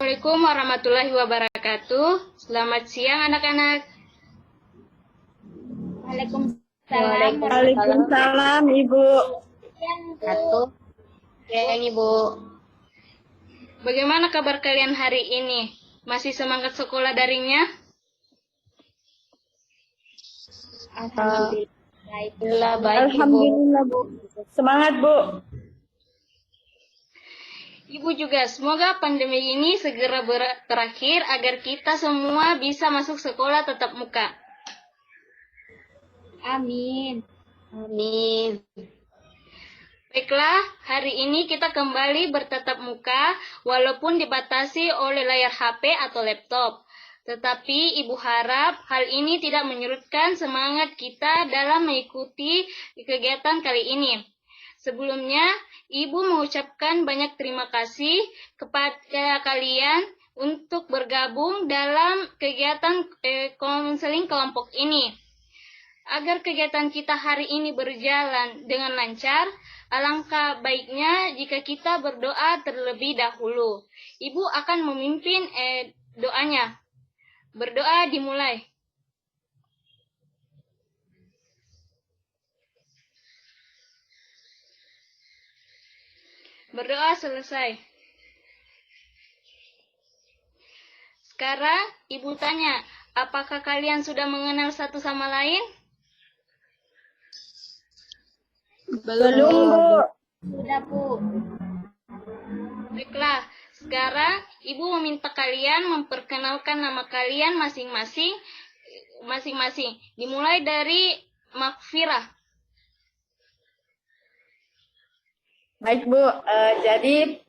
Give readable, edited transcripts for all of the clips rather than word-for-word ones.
Assalamualaikum warahmatullahi wabarakatuh. Selamat siang anak-anak. Waalaikumsalam. Waalaikumsalam, Ibu. Satu. Siang, Ibu. Bagaimana kabar kalian hari ini? Masih semangat sekolah daringnya? Alhamdulillah baik, Ibu. Alhamdulillah, Bu. Semangat, Bu. Ibu juga, semoga pandemi ini segera berakhir agar kita semua bisa masuk sekolah tatap muka. Amin. Amin. Baiklah, hari ini kita kembali bertatap muka walaupun dibatasi oleh layar HP atau laptop. Tetapi Ibu harap hal ini tidak menyurutkan semangat kita dalam mengikuti kegiatan kali ini. Sebelumnya, Ibu mengucapkan banyak terima kasih kepada kalian untuk bergabung dalam kegiatan konseling kelompok ini. Agar kegiatan kita hari ini berjalan dengan lancar, alangkah baiknya jika kita berdoa terlebih dahulu. Ibu akan memimpin doanya. Berdoa dimulai. Berdoa selesai. Sekarang Ibu tanya, apakah kalian sudah mengenal satu sama lain? Belum, Bu. Sudah, Bu. Baiklah, sekarang Ibu meminta kalian memperkenalkan nama kalian masing-masing. Dimulai dari Makfirah. Baik, Bu. Jadi,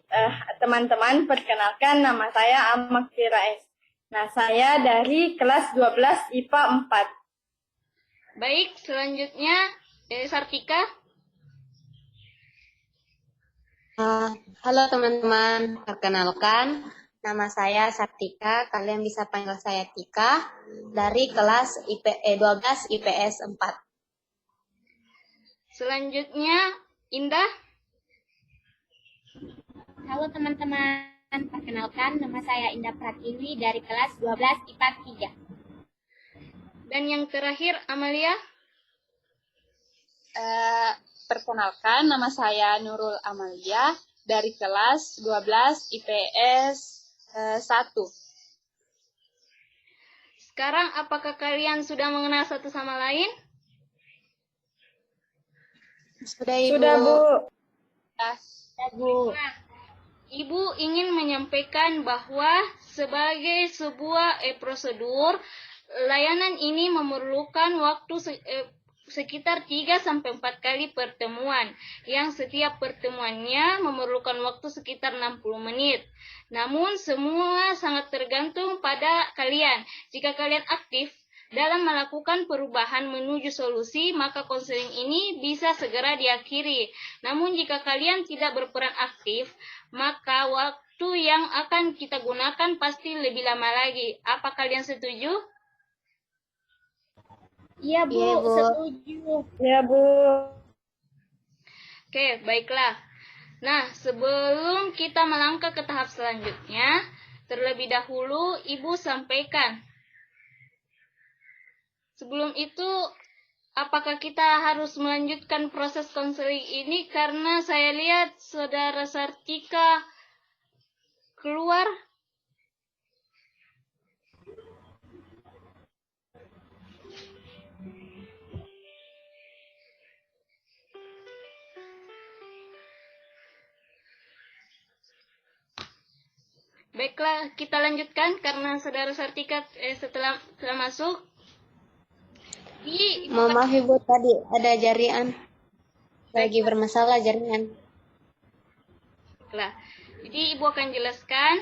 teman-teman, perkenalkan nama saya Amak Firaes. Nah, saya dari kelas 12 IPA 4. Baik, selanjutnya Sartika. Halo teman-teman, perkenalkan nama saya Sartika, kalian bisa panggil saya Tika dari kelas 12 IPS 4. Selanjutnya Indah. Halo teman-teman, perkenalkan nama saya Indah Pratiwi dari kelas 12 IPA 3. Dan yang terakhir Amalia. Perkenalkan, nama saya Nurul Amalia dari kelas 12 IPS 1. Sekarang apakah kalian sudah mengenal satu sama lain? Sudah, Ibu. Sudah, Bu. Bu. Ibu ingin menyampaikan bahwa sebagai sebuah prosedur, layanan ini memerlukan waktu sekitar 3-4 kali pertemuan, yang setiap pertemuannya memerlukan waktu sekitar 60 menit. Namun semua sangat tergantung pada kalian. Jika kalian aktif dalam melakukan perubahan menuju solusi, maka konseling ini bisa segera diakhiri. Namun jika kalian tidak berperan aktif, maka waktu yang akan kita gunakan pasti lebih lama lagi. Apa kalian setuju? Iya, Bu. Iya, Bu. Setuju. Ya, Bu. Oke, baiklah. Nah, sebelum kita melangkah ke tahap selanjutnya, terlebih dahulu Ibu sampaikan. Sebelum itu, apakah kita harus melanjutkan proses konseling ini? Karena saya lihat saudara Sartika keluar. Baiklah, kita lanjutkan karena saudara Sartika setelah masuk. Mohon maaf, Ibu, tadi ada jaringan. Lagi bermasalah jaringan. Baiklah. Jadi Ibu akan jelaskan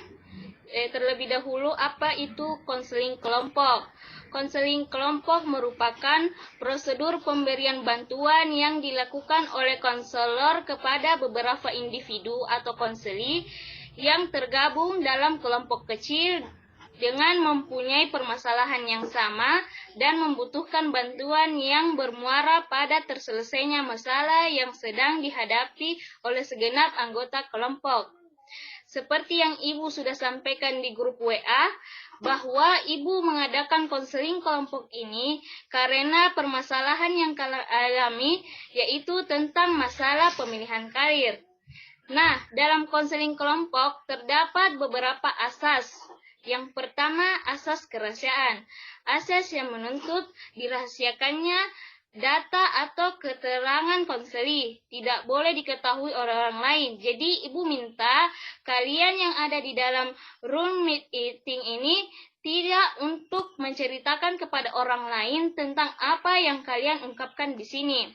terlebih dahulu apa itu konseling kelompok. Konseling kelompok merupakan prosedur pemberian bantuan yang dilakukan oleh konselor kepada beberapa individu atau konseli yang tergabung dalam kelompok kecil dengan mempunyai permasalahan yang sama dan membutuhkan bantuan yang bermuara pada terselesainya masalah yang sedang dihadapi oleh segenap anggota kelompok. Seperti yang Ibu sudah sampaikan di grup WA, bahwa Ibu mengadakan konseling kelompok ini karena permasalahan yang kalian alami, yaitu tentang masalah pemilihan karir. Nah, dalam konseling kelompok terdapat beberapa asas. Yang pertama, asas kerahasiaan. Asas yang menuntut dirahasiakannya data atau keterangan konseli. Tidak boleh diketahui orang lain. Jadi, Ibu minta kalian yang ada di dalam room meeting ini tidak untuk menceritakan kepada orang lain tentang apa yang kalian ungkapkan di sini.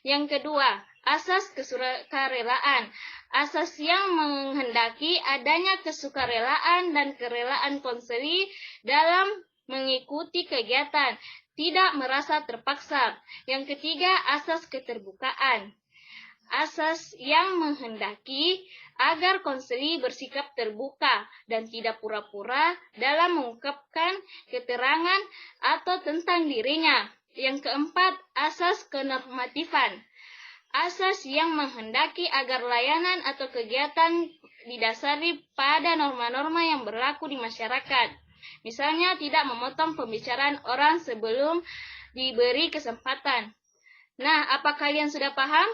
Yang kedua, asas kesukarelaan. Asas yang menghendaki adanya kesukarelaan dan kerelaan konseli dalam mengikuti kegiatan, tidak merasa terpaksa. Yang ketiga, asas keterbukaan. Asas yang menghendaki agar konseli bersikap terbuka dan tidak pura-pura dalam mengungkapkan keterangan atau tentang dirinya. Yang keempat, asas kenormatifan. Asas yang menghendaki agar layanan atau kegiatan didasari pada norma-norma yang berlaku di masyarakat. Misalnya, tidak memotong pembicaraan orang sebelum diberi kesempatan. Nah, apa kalian sudah paham?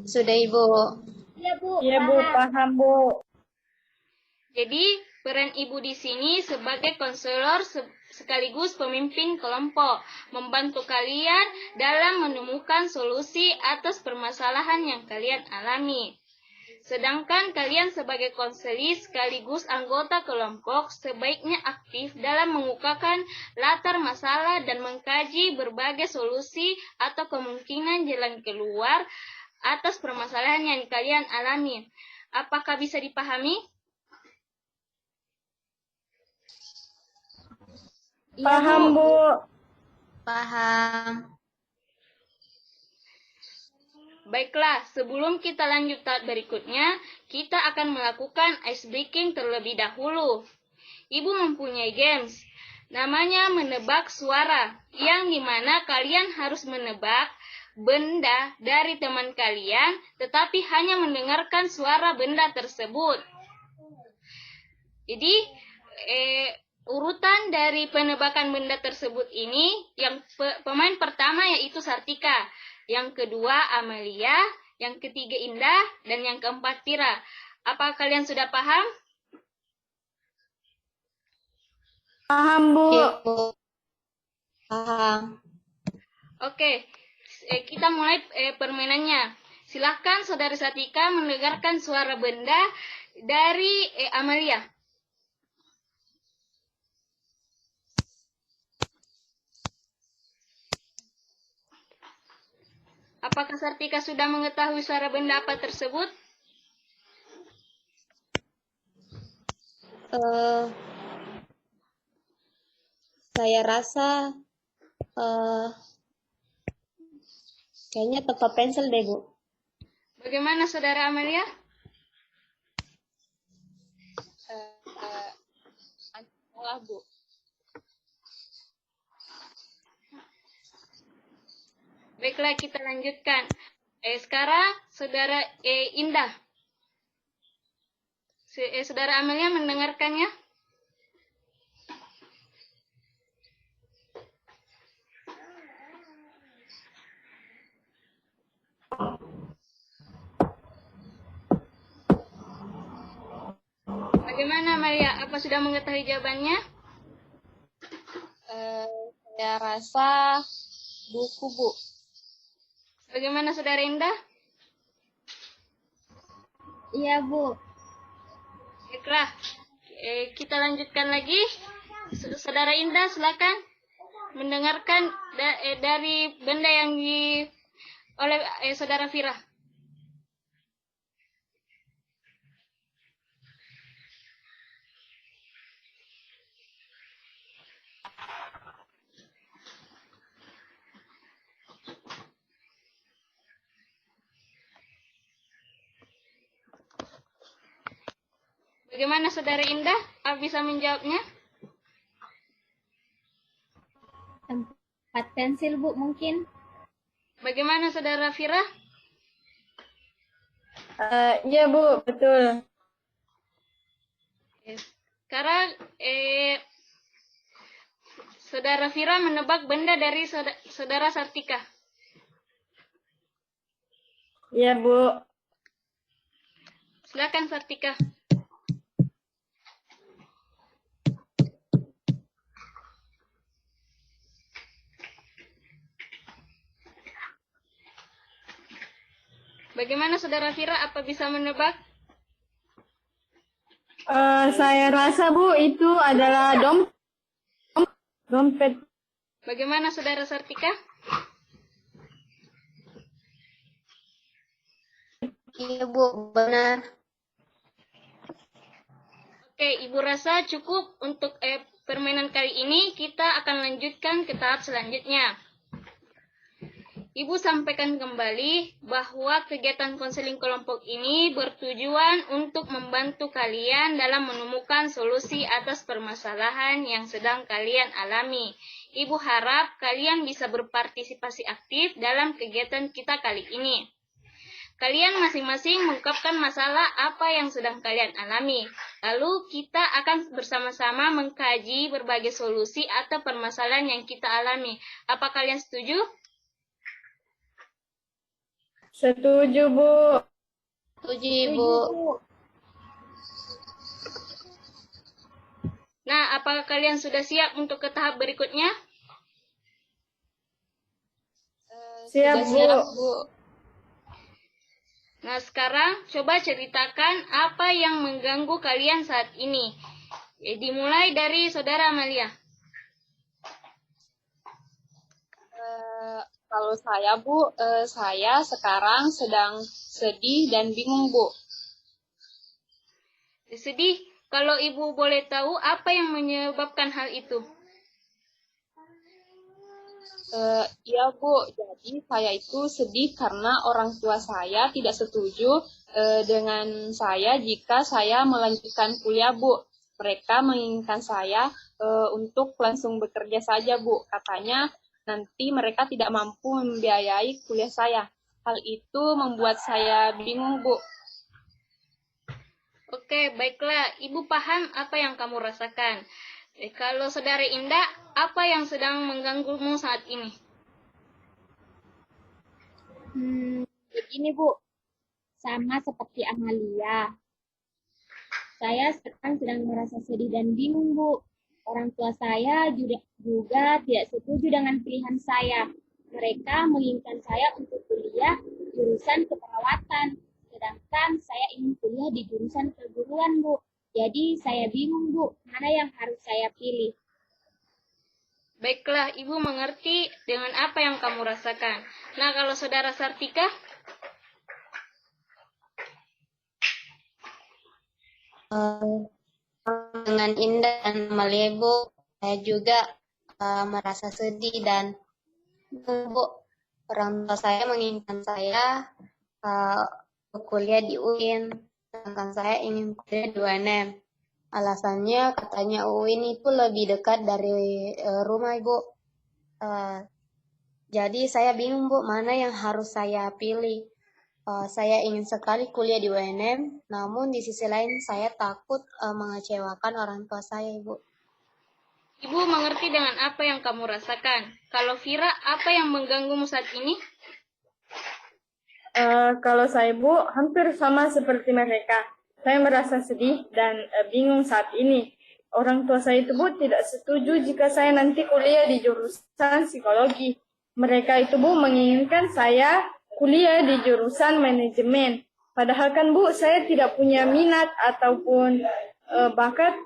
Sudah, Ibu. Iya, Bu. Iya, Bu, paham, Bu. Jadi, peran Ibu di sini sebagai konselor sekaligus pemimpin kelompok, membantu kalian dalam menemukan solusi atas permasalahan yang kalian alami. Sedangkan kalian sebagai konseli sekaligus anggota kelompok sebaiknya aktif dalam mengukakan latar masalah dan mengkaji berbagai solusi atau kemungkinan jalan keluar atas permasalahan yang kalian alami. Apakah bisa dipahami? Paham, Bu. Paham. Baiklah, sebelum kita lanjut tahap berikutnya, kita akan melakukan ice breaking terlebih dahulu. Ibu mempunyai games, namanya menebak suara, yang dimana kalian harus menebak benda dari teman kalian, tetapi hanya mendengarkan suara benda tersebut. Jadi, urutan dari penebakan benda tersebut ini, yang pemain pertama yaitu Sartika, yang kedua Amelia, yang ketiga Indah, dan yang keempat Tira. Apa kalian sudah paham? Paham, Bu. Ibu. Paham. Oke, kita mulai permainannya. Silahkan Saudari Sartika mendengarkan suara benda dari Amelia. Apakah Sartika sudah mengetahui suara benda apa tersebut? Saya rasa kayaknya tempat pensil deh, Bu. Bagaimana Saudara Amelia? Salah, Bu. Baiklah, kita lanjutkan. Sekarang Saudara Indah. Saudara Amelia mendengarkannya? Bagaimana Maria? Apa sudah mengetahui jawabannya? Saya rasa buku, Bu. Bagaimana Saudara Indah? Iya, Bu. Baiklah, kita lanjutkan lagi. Saudara Indah, silakan mendengarkan dari benda yang oleh Saudara Fira. Bagaimana Saudara Indah? Apa bisa menjawabnya? Tempat pensil, Bu, mungkin. Bagaimana Saudara Fira? Iya Bu, betul. Sekarang Saudara Fira menebak benda dari Saudara Sartika. Iya Bu. Silakan Sartika. Bagaimana Saudara Fira? Apa bisa menebak? Saya rasa Bu itu adalah dompet. Bagaimana Saudara Sartika? Iya Bu, benar. Oke, Ibu rasa cukup untuk permainan kali ini. Kita akan lanjutkan ke tahap selanjutnya. Ibu sampaikan kembali bahwa kegiatan konseling kelompok ini bertujuan untuk membantu kalian dalam menemukan solusi atas permasalahan yang sedang kalian alami. Ibu harap kalian bisa berpartisipasi aktif dalam kegiatan kita kali ini. Kalian masing-masing mengungkapkan masalah apa yang sedang kalian alami. Lalu kita akan bersama-sama mengkaji berbagai solusi atau permasalahan yang kita alami. Apa kalian setuju? Setuju Bu. Setuju Ibu. Nah, apakah kalian sudah siap untuk ke tahap berikutnya? Siap Bu. Bu. Nah, sekarang coba ceritakan apa yang mengganggu kalian saat ini. Dimulai dari Saudara Amalia. Kalau saya, Bu, saya sekarang sedang sedih dan bingung, Bu. Sedih, kalau Ibu boleh tahu apa yang menyebabkan hal itu? Iya, Bu. Jadi saya itu sedih karena orang tua saya tidak setuju dengan saya jika saya melanjutkan kuliah, Bu. Mereka menginginkan saya untuk langsung bekerja saja, Bu. Katanya nanti mereka tidak mampu membiayai kuliah saya. Hal itu membuat saya bingung, Bu. Oke, baiklah. Ibu paham apa yang kamu rasakan. Kalau Saudari Indah, apa yang sedang mengganggumu saat ini? Begini Bu, sama seperti Amalia. Saya sekarang sedang merasa sedih dan bingung Bu. Orang tua saya juga tidak setuju dengan pilihan saya. Mereka menginginkan saya untuk kuliah jurusan keperawatan. Sedangkan saya ingin kuliah di jurusan keguruan, Bu. Jadi saya bingung, Bu, mana yang harus saya pilih. Baiklah, Ibu mengerti dengan apa yang kamu rasakan. Nah, kalau Saudara Sartika? Dengan Indah dan Amalia Bu, saya juga merasa sedih dan Bu, orang tua saya menginginkan saya kuliah di UIN, sedangkan saya ingin kuliah di UNM. Alasannya katanya UIN itu lebih dekat dari rumah Ibu. Jadi saya bingung Bu, mana yang harus saya pilih. Saya ingin sekali kuliah di UNM, namun di sisi lain saya takut mengecewakan orang tua saya, Ibu. Ibu mengerti dengan apa yang kamu rasakan. Kalau Vira, apa yang mengganggumu saat ini? Kalau saya Bu, hampir sama seperti mereka. Saya merasa sedih dan bingung saat ini. Orang tua saya itu Bu tidak setuju jika saya nanti kuliah di jurusan psikologi. Mereka itu Bu menginginkan saya kuliah di jurusan manajemen. Padahal kan Bu, saya tidak punya minat ataupun bakat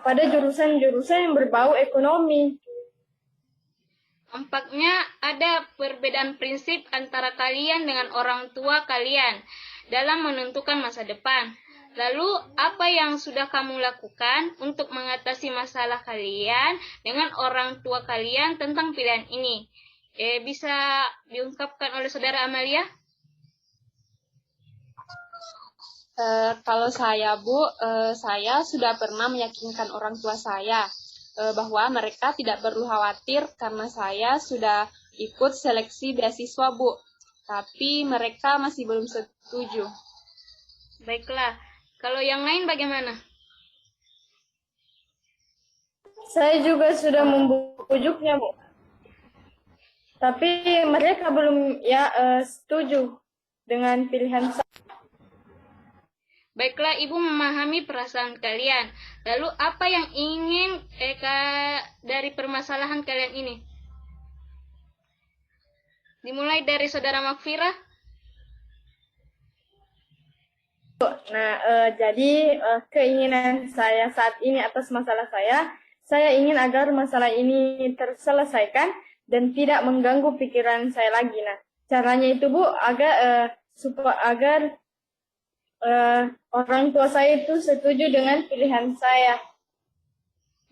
pada jurusan-jurusan yang berbau ekonomi. Nampaknya ada perbedaan prinsip antara kalian dengan orang tua kalian dalam menentukan masa depan. Lalu, apa yang sudah kamu lakukan untuk mengatasi masalah kalian dengan orang tua kalian tentang pilihan ini? Bisa diungkapkan oleh Saudara Amalia? Kalau saya, Bu, saya sudah pernah meyakinkan orang tua saya bahwa mereka tidak perlu khawatir karena saya sudah ikut seleksi beasiswa, Bu. Tapi mereka masih belum setuju. Baiklah. Kalau yang lain bagaimana? Saya juga sudah membujuknya, Bu. Tapi mereka belum setuju dengan pilihan saya. Baiklah, Ibu memahami perasaan kalian. Lalu apa yang ingin dari permasalahan kalian ini? Dimulai dari Saudara Makfira. Nah, jadi keinginan saya saat ini atas masalah saya ingin agar masalah ini terselesaikan dan tidak mengganggu pikiran saya lagi. Nah, caranya itu Bu, agar orang tua saya itu setuju dengan pilihan saya.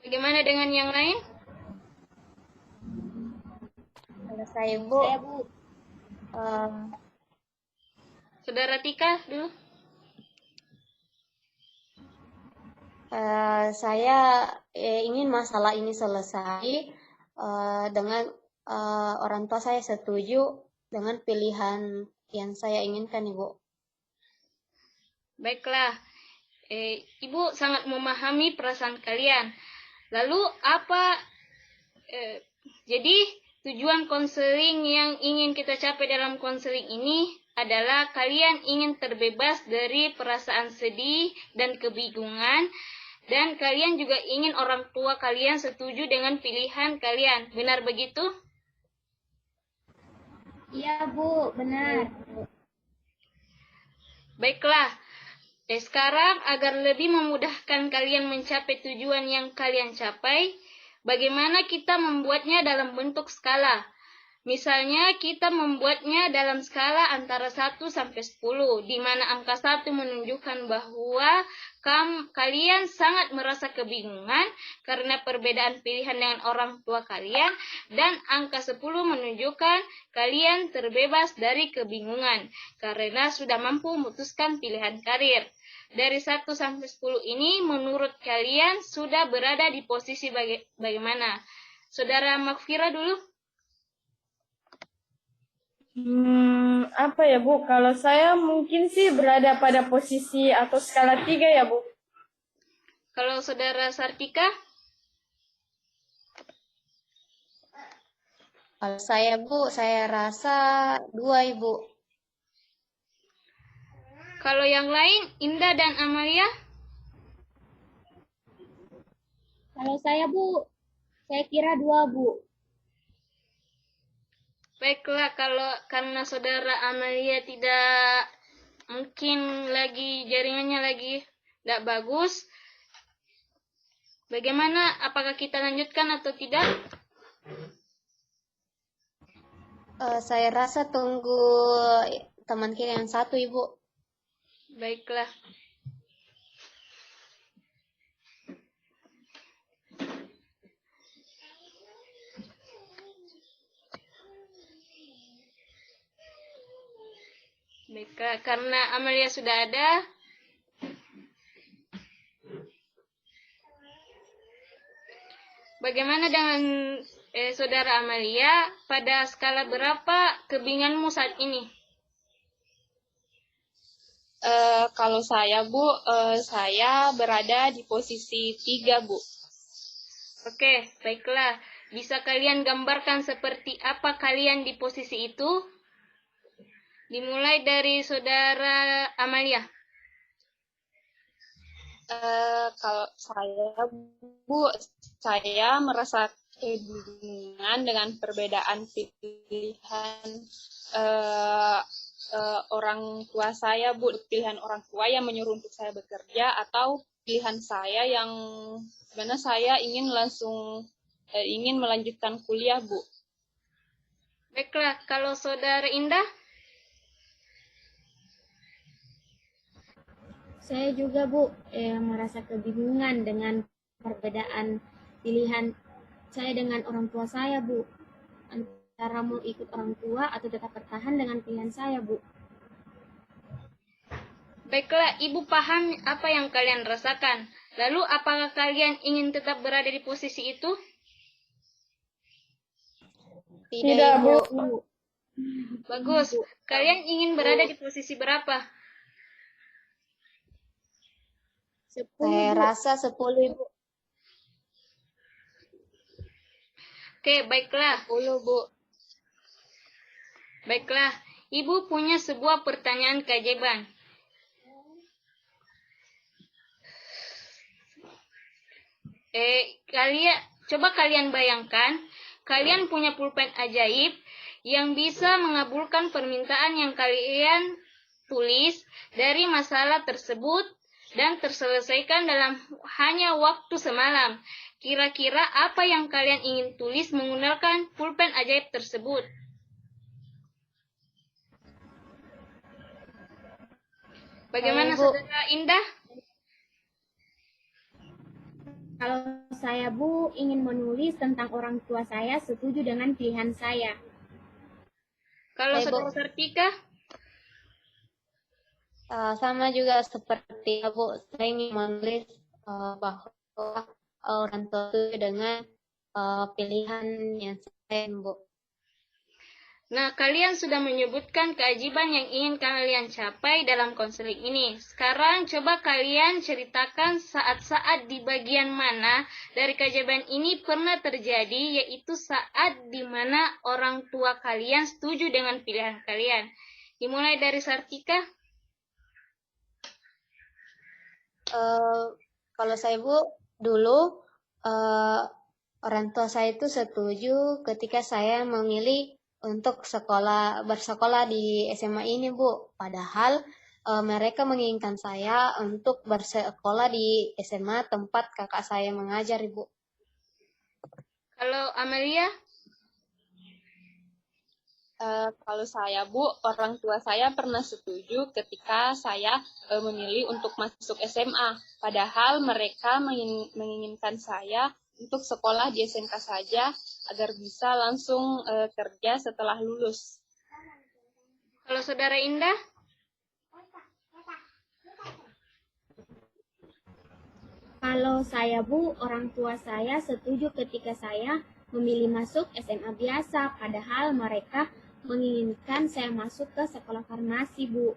Bagaimana dengan yang lain? Kalau saya Bu, Saudara Tika dulu. saya ingin masalah ini selesai dengan orang tua saya setuju dengan pilihan yang saya inginkan, Ibu. Baiklah, Ibu sangat memahami perasaan kalian. Lalu apa, jadi tujuan konseling yang ingin kita capai dalam konseling ini adalah kalian ingin terbebas dari perasaan sedih dan kebingungan, dan kalian juga ingin orang tua kalian setuju dengan pilihan kalian. Benar begitu? Iya, Bu, benar. Baiklah. Sekarang agar lebih memudahkan kalian mencapai tujuan yang kalian capai, bagaimana kita membuatnya dalam bentuk skala? Misalnya kita membuatnya dalam skala antara 1 sampai 10, di mana angka 1 menunjukkan bahwa kalian sangat merasa kebingungan karena perbedaan pilihan dengan orang tua kalian, dan angka 10 menunjukkan kalian terbebas dari kebingungan karena sudah mampu memutuskan pilihan karir. Dari 1 sampai 10 ini menurut kalian sudah berada di posisi bagaimana? Saudara Makfira dulu. Apa ya Bu, kalau saya mungkin sih berada pada posisi atau skala 3 ya Bu. Kalau Saudara Sartika? Kalau saya Bu, saya rasa 2 Ibu. Kalau yang lain, Indah dan Amalia? Kalau saya, Bu, saya kira 2, Bu. Baiklah, karena Saudara Amalia tidak mungkin lagi jaringannya lagi tidak bagus, bagaimana? Apakah kita lanjutkan atau tidak? Saya rasa tunggu teman kita yang satu, Ibu. Baiklah. Baiklah, karena Amalia sudah ada, bagaimana dengan Saudara Amalia? Pada skala berapa kebingunganmu saat ini? Kalau saya, Bu, saya berada di posisi 3, Bu. Oke, baiklah. Bisa kalian gambarkan seperti apa kalian di posisi itu? Dimulai dari Saudara Amalia. Kalau saya, Bu, saya merasa kebingungan dengan perbedaan pilihan orang tua saya, Bu. Pilihan orang tua yang menyuruh untuk saya bekerja, atau pilihan saya yang sebenarnya saya ingin ingin melanjutkan kuliah, Bu. Baiklah, kalau Saudara Indah? Saya juga, Bu, merasa kebingungan dengan perbedaan pilihan saya dengan orang tua saya, Bu. Antara mau ikut orang tua atau tetap bertahan dengan pilihan saya, Bu. Baiklah, Ibu paham apa yang kalian rasakan. Lalu, apakah kalian ingin tetap berada di posisi itu? Tidak, Bu. Bagus. Kalian ingin berada di posisi berapa? Saya 10, Bu. rasa 10, Ibu. Oke, baiklah. 10, Bu. Baiklah, Ibu punya sebuah pertanyaan keajaiban. Coba kalian bayangkan, kalian punya pulpen ajaib yang bisa mengabulkan permintaan yang kalian tulis dari masalah tersebut dan terselesaikan dalam hanya waktu semalam. Kira-kira apa yang kalian ingin tulis menggunakan pulpen ajaib tersebut? Bagaimana, Ibu. Saudara Indah? Kalau saya, Bu, ingin menulis tentang orang tua saya setuju dengan pilihan saya. Kalau Ibu. Saudara Sartika? Sama juga seperti Bu, saya ingin menulis bahwa orang tua setuju dengan pilihan yang saya, Bu. Nah, kalian sudah menyebutkan keajaiban yang ingin kalian capai dalam konseling ini. Sekarang coba kalian ceritakan saat-saat di bagian mana dari keajaiban ini pernah terjadi, yaitu saat di mana orang tua kalian setuju dengan pilihan kalian. Dimulai dari Sartika. Kalau saya, Bu, dulu orang tua saya itu setuju ketika saya memilih untuk bersekolah di SMA ini, Bu. Padahal mereka menginginkan saya untuk bersekolah di SMA tempat kakak saya mengajar, Ibu. Kalau Amelia? Kalau saya, Bu, orang tua saya pernah setuju ketika saya memilih untuk masuk SMA. Padahal mereka menginginkan saya untuk sekolah di SMK saja agar bisa langsung kerja setelah lulus. Kalau Saudara Indah? Kalau saya, Bu, orang tua saya setuju ketika saya memilih masuk SMA biasa, padahal mereka menginginkan saya masuk ke sekolah farmasi, Bu.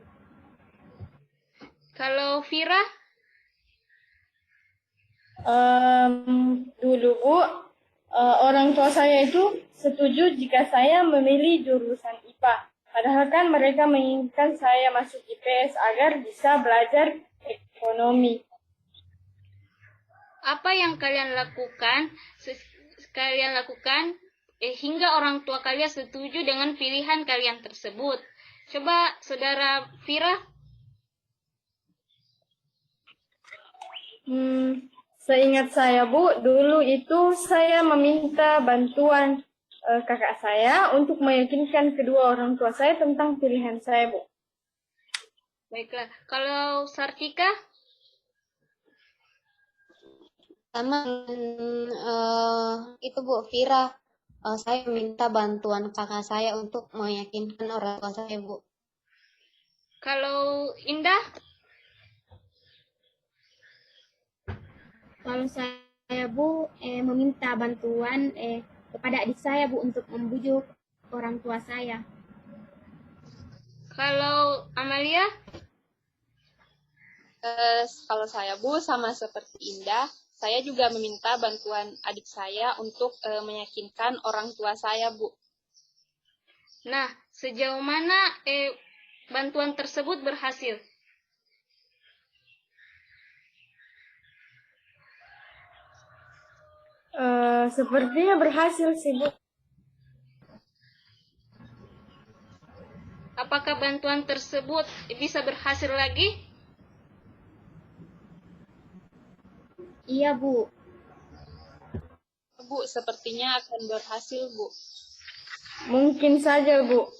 Kalau Vira? Dulu Bu, orang tua saya itu setuju jika saya memilih jurusan IPA. Padahal kan mereka menginginkan saya masuk IPS agar bisa belajar ekonomi. Apa yang kalian lakukan hingga orang tua kalian setuju dengan pilihan kalian tersebut? Coba Saudara Vira. Seingat saya Bu, dulu itu saya meminta bantuan kakak saya untuk meyakinkan kedua orang tua saya tentang pilihan saya, Bu. Baiklah. Kalau Sartika? Sama itu, Bu, Vira. Saya minta bantuan kakak saya untuk meyakinkan orang tua saya, Bu. Kalau Indah? Kalau saya, Bu, meminta bantuan kepada adik saya, Bu, untuk membujuk orang tua saya. Kalau Amalia? Kalau saya, Bu, sama seperti Indah, saya juga meminta bantuan adik saya untuk meyakinkan orang tua saya, Bu. Nah, sejauh mana bantuan tersebut berhasil? Sepertinya berhasil sih, Bu. Apakah bantuan tersebut bisa berhasil lagi? Iya, Bu. Bu, sepertinya akan berhasil, Bu. Mungkin saja, Bu.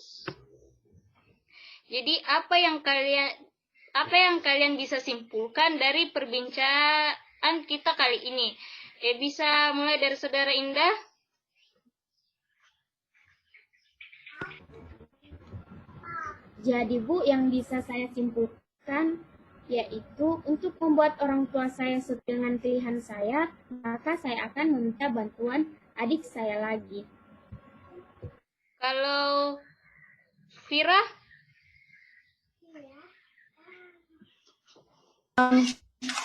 Jadi apa yang kalian bisa simpulkan dari perbincangan kita kali ini? Bisa mulai dari Saudara Indah? Jadi, Bu, yang bisa saya simpulkan yaitu untuk membuat orang tua saya setuju dengan pilihan saya, maka saya akan meminta bantuan adik saya lagi. Kalau Vira?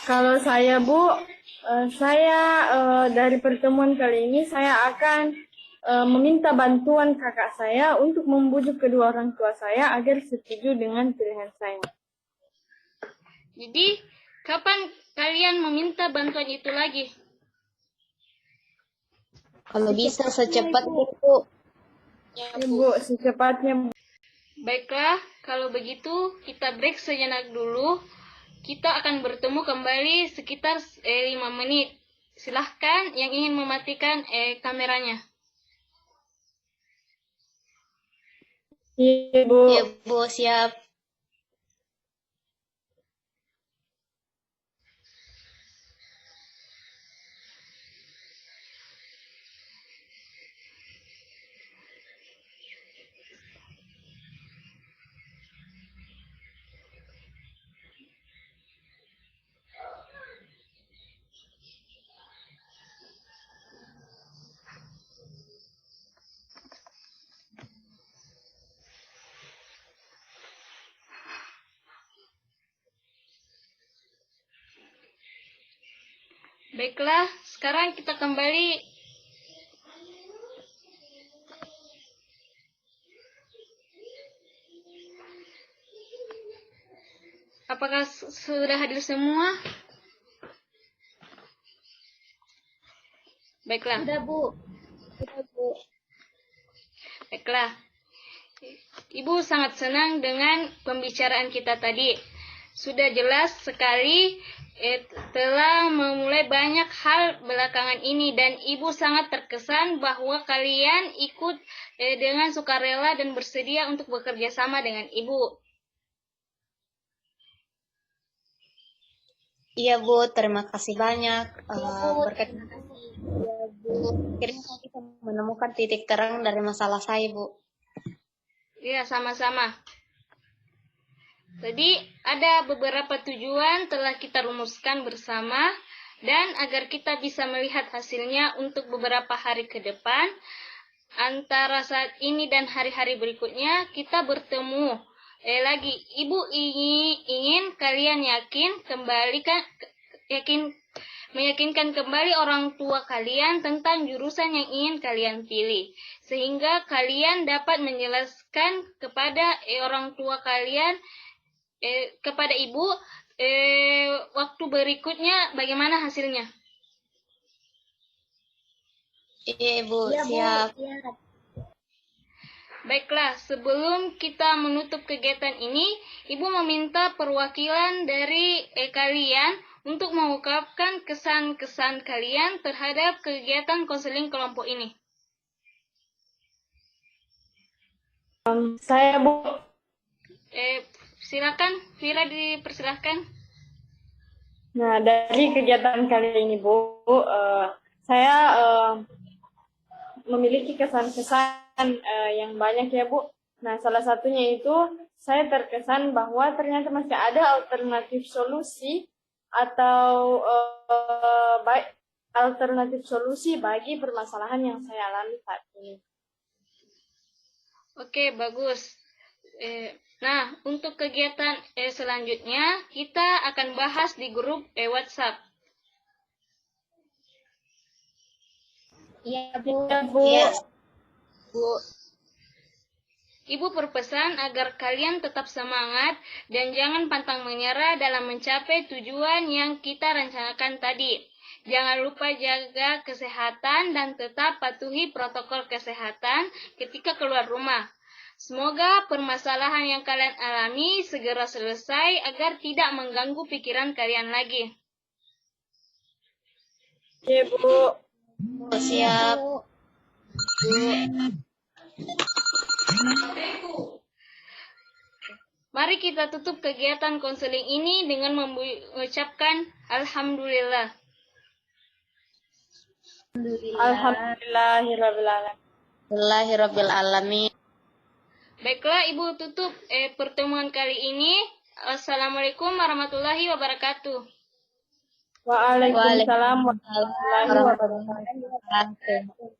Kalau saya Bu, dari pertemuan kali ini saya akan meminta bantuan kakak saya untuk membujuk kedua orang tua saya agar setuju dengan pilihan saya. Jadi, kapan kalian meminta bantuan itu lagi? Kalau bisa secepatnya, Bu. Ya, Bu, secepatnya. Baiklah, kalau begitu kita break sejenak dulu. Kita akan bertemu kembali sekitar 5 menit. Silahkan yang ingin mematikan kameranya. Iya, Bu. Iya, Bu, siap. Baiklah, sekarang kita kembali. Apakah sudah hadir semua? Baiklah. Sudah, Bu. Baiklah. Ibu sangat senang dengan pembicaraan kita tadi. Sudah jelas sekali telah memulai banyak hal belakangan ini dan Ibu sangat terkesan bahwa kalian ikut dengan sukarela dan bersedia untuk bekerja sama dengan Ibu. Iya, Bu, terima kasih banyak. Berkat akhirnya saya bisa menemukan titik terang dari masalah saya, Bu. Iya, sama-sama. Jadi, ada beberapa tujuan telah kita rumuskan bersama, dan agar kita bisa melihat hasilnya untuk beberapa hari ke depan, antara saat ini dan hari-hari berikutnya, kita bertemu lagi. Ibu ingin kalian meyakinkan kembali orang tua kalian tentang jurusan yang ingin kalian pilih, sehingga kalian dapat menjelaskan kepada orang tua kalian, kepada Ibu, waktu berikutnya bagaimana hasilnya. Iya, Bu, Iya, Bu. siap. Siap. Baiklah, sebelum kita menutup kegiatan ini, Ibu meminta perwakilan dari kalian untuk mengungkapkan kesan-kesan kalian terhadap kegiatan konseling kelompok ini. Saya, Bu. Silakan, Vira, dipersilahkan. Nah, dari kegiatan kali ini, Bu, saya memiliki kesan-kesan yang banyak ya, Bu. Nah, salah satunya itu saya terkesan bahwa ternyata masih ada alternatif solusi atau alternatif solusi bagi permasalahan yang saya alami saat ini. Oke, bagus. Nah, untuk kegiatan selanjutnya, kita akan bahas di grup WhatsApp. Iya, Bu. Iya, Bu. Ibu berpesan agar kalian tetap semangat dan jangan pantang menyerah dalam mencapai tujuan yang kita rencanakan tadi. Jangan lupa jaga kesehatan dan tetap patuhi protokol kesehatan ketika keluar rumah. Semoga permasalahan yang kalian alami segera selesai agar tidak mengganggu pikiran kalian lagi. Oke, Bu. Bu, siap. Mari kita tutup kegiatan konseling ini dengan mengucapkan Alhamdulillah. Alhamdulillahirabbil alamin. Baiklah, Ibu tutup pertemuan kali ini. Assalamualaikum warahmatullahi wabarakatuh. Waalaikumsalam warahmatullahi wabarakatuh. Waalaikumsalam.